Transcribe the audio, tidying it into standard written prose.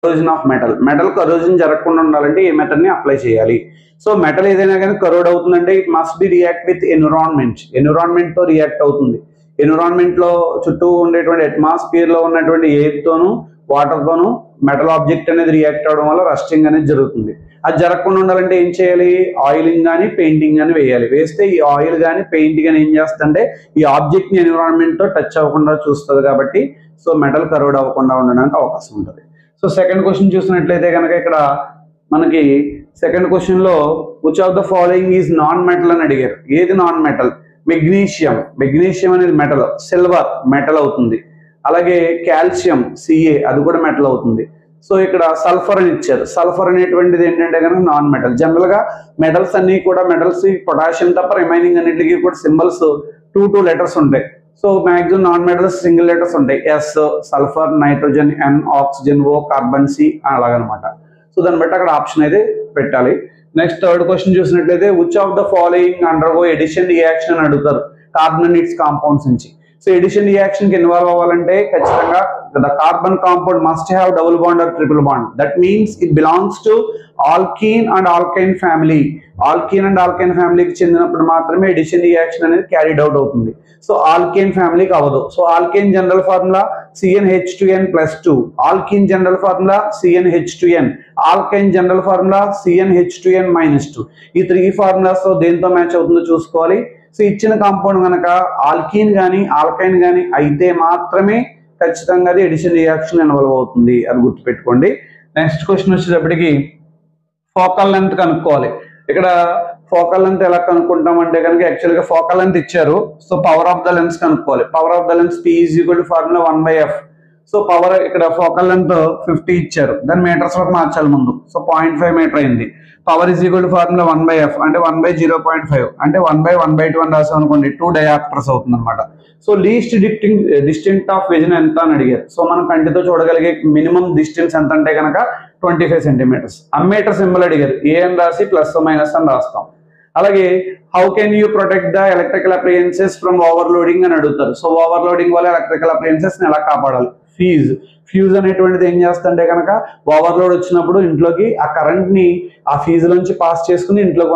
Corrosion of metal corrosion జరగకుండా ఉండాలంటే ఏ method ని అప్లై చేయాలి? సో మెటల్ ఏదైనా కానీ కరోడ్ అవుతుందంటే it must be react with environment తో రియాక్ట్ అవుతుంది. ఎన్విరాన్మెంట్ లో చుట్టూ ఉండేటువంటి అట్మాస్ఫియర్ లో ఉన్నటువంటి ఎయిర్ తోను వాటర్ తోను మెటల్ ఆబ్జెక్ట్ అనేది రియాక్ట్ అవడం వల్ల రస్టింగ్ అనేది జరుగుతుంది. అది జరగకుండా ఉండాలంటే ఏం చేయాలి? ఆయిలింగ్ కానీ పెయింటింగ్ కానీ వేయాలి. వేస్తే ఈ ఆయిల్ కానీ పెయింట్ కానీ ఏం చేస్తుందంటే ఈ ఆబ్జెక్ట్ ని ఎన్విరాన్మెంట్ తో టచ్ అవ్వకుండా చూస్తుంది కాబట్టి సో మెటల్ కరోడ్ అవ్వకుండా ఉండడానికి అవకాశం ఉంటుంది. సో సెకండ్ క్వశ్చన్ చూసినట్లయితే కనుక ఇక్కడ మనకి సెకండ్ క్వశ్చన్ లో which of the following is non metal అని అడిగారు. ఏది నాన్ మెటల్? మెగ్నీషియం అనేది మెటల్, సిల్వర్ మెటల్ అవుతుంది. అలాగే కాల్షియం సిఏ అది కూడా మెటల్ అవుతుంది. సో ఇక్కడ సల్ఫర్ అని ఇచ్చారు. సల్ఫర్ అనేటువంటిది ఏంటంటే కనుక నాన్ మెటల్. జనరల్ గా మెటల్స్ అన్ని కూడా మెటల్స్ పొటాషియం తప్ప రిమైనింగ్ అన్నిటికీ కూడా సింబల్స్ 2 లెటర్స్ ఉంటాయి. So maximum non metals single letters ఉంటాయి. ఎస్ సల్ఫర్, నైట్రోజన్, ఎన్ ఆక్సిజన్, ఓ కార్బన్, సి అలాగనమాట. సో దాన్ని బట్టి అక్కడ ఆప్షన్ అయితే పెట్టాలి. నెక్స్ట్ థర్డ్ క్వశ్చన్ చూసినట్లయితే which of the following undergo addition reaction అని అడుగుతారు కార్బన్ కాంపౌండ్స్ నుంచి. సో ఎడిషన్ రియాక్షన్ కి ఇన్వాల్వ్ అవ్వాలంటే ఖచ్చితంగా the carbon compound must have double bond or triple bond. That means it belongs to alkene and alkyne family. Alkene and alkyne ఫ్యామిలీకి చెందినప్పుడు మాత్రమే addition reaction అనేది క్యారీడ్ అవుట్ అవుతుంది. So alkane ఫ్యామిలీకి అవ్వదు. So alkane general formula CnH2n+2, alkene general formula CnH2n, alkyne general formula CnH2n-2. ఈ 3 formulas తో దేంతో మ్యాచ్ అవుతుందో చూసుకోవాలి. సో ఇచ్చిన కాంపౌండ్ కనుక ఆల్కీన్ కానీ ఆల్కైన్ కానీ అయితే మాత్రమే ఖచ్చితంగా అది ఎడిషన్ రియాక్షన్ ఇన్వాల్వ్ అవుతుంది అని గుర్తుపెట్టుకోండి. నెక్స్ట్ క్వశ్చన్ వచ్చేటప్పటికి ఫోకల్ లెంత్ కనుక్కోవాలి. ఇక్కడ ఫోకల్ లెంత్ ఎలా కనుక్కుంటాం అంటే కనుక యాక్చువల్గా ఫోకల్ లెంత్ ఇచ్చారు. So power of the lens కనుక్కోవాలి. Power of the lens P = formula 1/f. So power ఇక్కడ ఫోకల్ లెంత్ 50 ఇచ్చారు, దాన్ని మీటర్స్ లోకి మార్చాలి ముందు. సో 0.5 మీటర్ అయింది. పవర్ = ఫార్ములా 1/f అంటే 1/0.5 అంటే 1/1/2 అని రాసాం అనుకోండి, 2 డయాప్టర్స్ అవుతుంది అనమాట. So least distance of vision ఎంత అని అడిగారు. సో మనం కంటితో చూడగలిగే మినిమం డిస్టెన్స్ ఎంత అంటే కనుక 25 సెంటీమీటర్స్. అమ్మీటర్ సింబల్ అడిగారు, ఏ అని రాసి ప్లస్ మైనస్ అని రాస్తాం. అలాగే how can you protect the electrical appliances from overloading అని అడుగుతారు. సో ఓవర్లోడింగ్ వల్ల ఎలక్ట్రికల్ అప్లయన్సెస్ ఎలా కాపాడాలి? ఫ్యూజ్ అనేటువంటిది ఏం చేస్తుంటే కనుక ఓవర్లోడ్ వచ్చినప్పుడు ఇంట్లోకి ఆ కరెంట్ ని ఆ ఫ్యూజ్ నుంచి పాస్ చేసుకుని ఇంట్లోకి